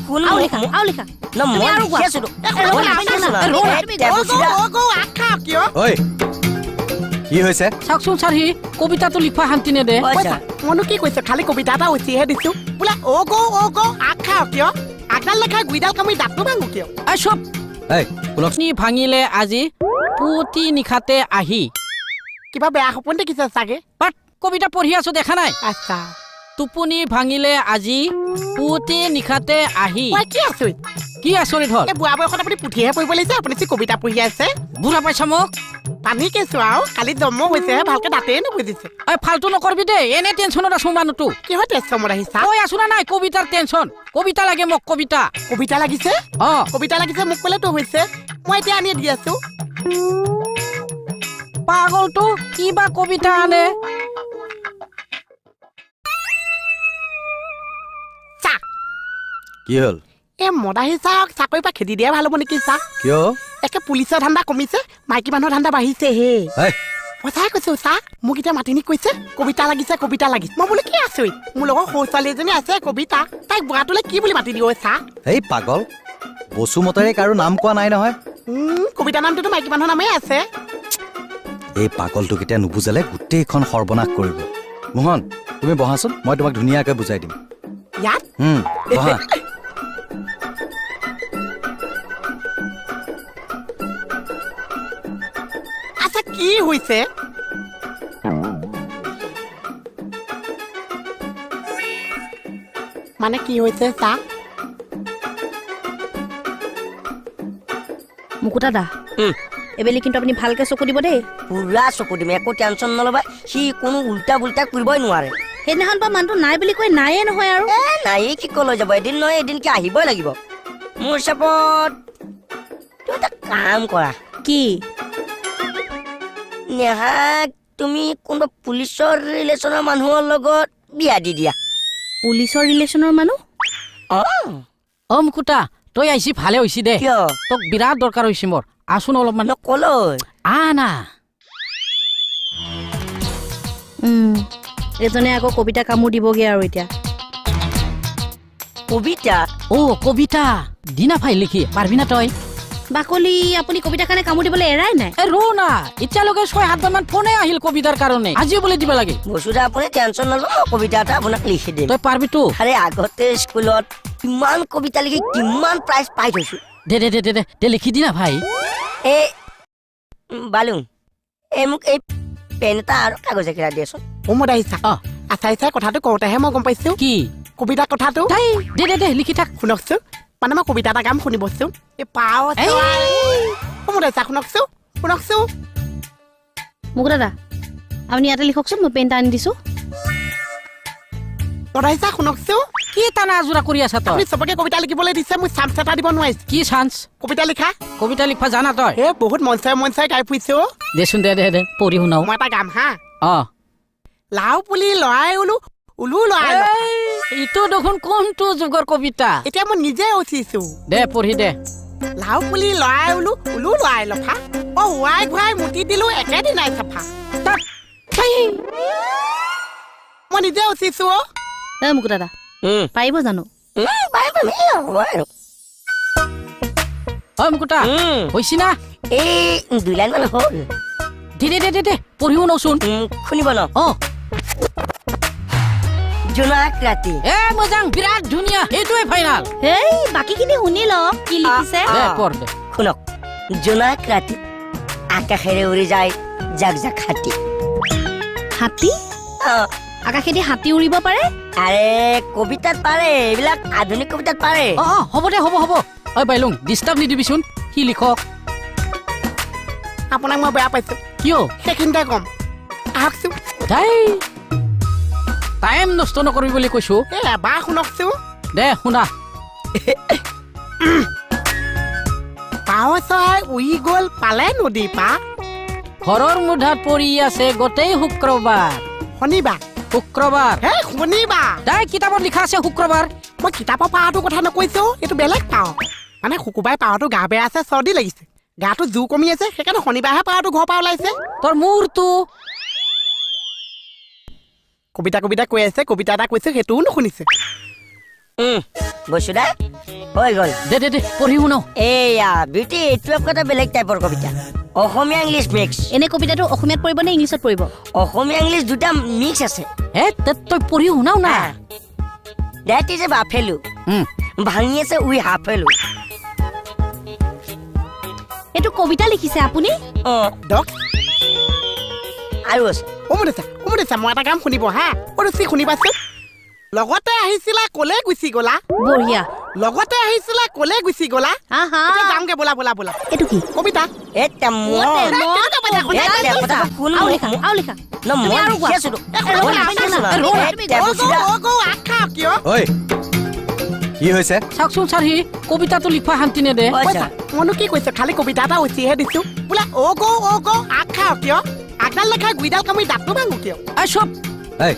কোন আও লিখা না মই লিখি আছো ঐ কি হৈছে চাওকচোন ছাৰ সি কবিতাটো লিখা শান্তি নেদে মইনো কি কৈছে খালি কবিতা এটা উচিহে দিছো বোলে অ গৌ আখা কিয় আগডাল লেখাই গুইডাল কামি দাঁতটো ভাঙো কিয় চব এই শুনক নি ভাঙিলে আজি পুতি নিশাতে আহি কিবা বেয়া সপোন দেখিছে চাগে বাট কবিতা পঢ়ি আছো দেখা নাই আচ্ছা টোপনি ভাঙিলে আজি পুতি নিশাতে আহি মই কি আছো কি আচৰিত হ'ল এই বুঢ়া বয়সত আপুনি পুথিহে পঢ়িব লাগিছে আপুনি যে কবিতা পঢ়ি আছে বুঢ়া পাইছা মোক পানী কেঁচু আৰু কালি জন্ম হৈছেহে ভালকে দাঁতেই নুবুজিছে ফাল্টু নকৰবি দেই এনে টেনশ্যনত আছো মানুহটো কিহৰ টেনশ্যনত আহিছা কৈ আছো না নাই কবিতাৰ টেনশ্যন কবিতা লাগে মোক কবিতা কবিতা লাগিছে কবিতা লাগিছে মোক ক'লেতো হৈছে মই এতিয়া আনি দি আছো পাগলটো কিবা কবিতা আনে কি হ'ল এই মদাহী চাওক চাকৰি পৰা খেদি দিয়া ভাল হ'ব নেকি চা কিয় একে পুলিচৰ ধান্দা কমিছে মাইকী মানুহৰ ধান্দা বাঢ়িছে হে সঁচাই কৈছো চা মোক এতিয়া মাতিনি কৈছে কবিতা লাগিছে মই বোলো কি আছো মোৰ লগত সৰু ছোৱালী এজনী আছে কবিতা তাইক বুঢ়াটোলে কি বুলি মাতি দিওঁ চা এই পাগল বসুমতাৰে কাৰো নাম কোৱা নাই নহয় কবিতা নামটোতো মাইকী মানুহৰ নামেই আছে এই পাগলটো কেতিয়া নুবুজালে গোটেইখন সৰ্বনাশ কৰিব মোহন তুমি বহাচোন মই তোমাক ধুনীয়াকৈ বুজাই দিম ইয়াত বহা আচ্ছা কি হৈছে মানে কি হৈছে চা মুকুতা দা এবেলি কিন্তু আপুনি ভালকে চকু দিব দেই পুৰা চকু দিম একো টেনশ্যন নল'বা সি কোনো উল্টা পুল্টা কৰিবই নোৱাৰে সেইদিনাখন পৰা মানুহটো নাই বুলি কৈ নায়ে নহয় আৰু নাই কি কলৈ যাব এদিন নহয় এদিন কি আহিবই লাগিব মোৰ হিচাপত তুমি এটা কাম কৰা কি নেহাক তুমি কোনোবা পুলিচৰ ৰিলেশ্যনৰ মানুহৰ লগত বিয়া দি দিয়া পুলিচৰ ৰিলেশ্যনৰ মানুহ মুকুতা তই আহিছি ভালে হৈছি দে কিয় তোক বিৰাট দৰকাৰ হৈছে মোৰ আছোন অলপমান কলৈ আনা এজনে আকৌ কবিতা কামোৰ দিবগে আৰু এতিয়া কবিতা কবিতা দিনা ফাই লিখি পাৰবি না তই বাকলি আপুনি কবিতাৰ কাৰণে কামোৰ দিবলৈ এৰাই নাই ৰ না এতিয়ালৈকে 6-7 মান ফোনে আহিল কবিতাৰ কাৰণে আজিও বোলে দিব লাগে বসুদা আপুনি টেনশ্যন নল'ব কবিতা এটা আপোনাক লিখি দিম তই পাৰবি তো আৰে আগতে স্কুলত কিমান কবিতা লিখি কিমান প্ৰাইজ পাই থৈছো দে লিখি দি না ভাই এই বালুং মোক এই পেন এটা আৰু কাগজ একেৰা দিয়াচোন মদাহী চা আচ্ছা কথাটো কওঁতেহে মই গম পাইছো কি কবিতা কথাটো দে লিখি থাক শুনকচোন মানে মই কবিতা এটা গাম শুনিবচোন এই পাও মদাহী চা শুনকচোন মুকুতা দা আপুনি ইয়াতে লিখকচোন মই পেন এটা আনি দিছো মদাহী চা শুনকচোন কি টানা আজোৰা কৰি আছা তই আপুনি চবকে কবিতা লিখিবলৈ দিছে মই চান্স এটা দিব নোৱাৰিছো কি চান্স কবিতা লিখা জানা তই বহুত মঞ্চাই গাই ফুৰিছে দেচোন দে পঢ়ি শুনাও মই এটা গাম হা লাও পুলি লৰাই উলু লৰাই ইটো দেখোন কোনটো যুগৰ কবিতা এতিয়া মই নিজে উঠিছো দে পঢ়ি দে লাও পুলি লৰাই উলু লৰাই লফা হুৱাই ঘূৰাই মুতি দিলো একেদিনাই চাফা মই নিজে উঠিছো মুকুতা দা পাৰিব জানো মুকুতা হৈছি না এই 2 লাইন মান হ'ল দে পঢ়িও নচোন শুনিব ন জোনাক ৰাতি মজাং বিৰাট ধুনীয়া এইটোৱে ফাইনাল বাকীখিনি শুনি ল কি লিখিছে পঢ় দে শুনক জোনাক ৰাতি আকাশেৰে উৰি যায় জাক হাতী আকাশেদি হাতী উৰিব পাৰে আৰে কবিতাত পাৰে এইবিলাক আধুনিক কবিতাত পাৰে হ'ব দে হ'ব বাইলুং ডিষ্টাৰ্ব নিদিবিচোন সি লিখক আপোনাক মই বেয়া পাইছো কিয় সেইখিনিতে কম আহকচোন টাইম নষ্ট নকৰিবি বুলি কৈছো এবাৰ শুনকচোন দে শুনা পাও চৰাই উৰি গ'ল পালে নদী পা ঘৰৰ মুধাত পৰি আছে গোটেই শুক্ৰবাৰ শুক্ৰবাৰ তাই কিতাপত লিখা আছে শুক্ৰবাৰ মই কিতাপৰ পাৱাটোৰ কথা নকৈছো এইটো বেলেগ পাও মানে শুকুৰবাৰে পাৱাটো গা বেয়া আছে চৰ্দি লাগিছে গাটো জোৰ কমি আছে সেইকাৰণে শনিবাৰহে পাৱাটো ঘৰৰ পৰা ওলাইছে তোৰ মূৰটো কবিতা কৈ আছে কবিতা এটা কৈছে সেইটোও নুশুনিছে বসুদা হৈ গ'ল দে দে দে পঢ়ি শুনাও এয়া বিউটি এইটো এটা বেলেগ টাইপৰ কবিতা অসমীয়া ইংলিছ মিক্স এনে কবিতাটো অসমীয়াত পৰিব নে ইংলিছত পৰিব অসমীয়া ইংলিছ দুটা মিক্স আছে হে তই পঢ়ি শুনাও না ডেট ইজ এ বাফেলো ভাঙি আছে উই হাফেলো এইটো কবিতা লিখিছে আপুনি দক আৰু আছে অমুদেছা মই এটা কাম শুনিব হা অৰুচি শুনিবাচোন লগতে আহিছিলা কলে গুচি গলা বঢ়িয়া লগতে আহিছিলা কলে গুচি গলা আহা এতিয়া যামগে বলা বলা বলা এইটো কি কবিতা এটা মই কোন আৰু লিখা ন মই লিখি আছো কিয় ঐ কি হৈছে চাওকচোন ছাৰ সি কবিতাটো লিখোৱা শান্তি নেদে মইনো কি কৈছে খালি কবিতা এটা উচিহে দিছো বোলে অ গৌ আগ খাও কিয় আগডাল লেখাই গুইডাল কামি দাঁতটো ভাঙো কিয় চব এই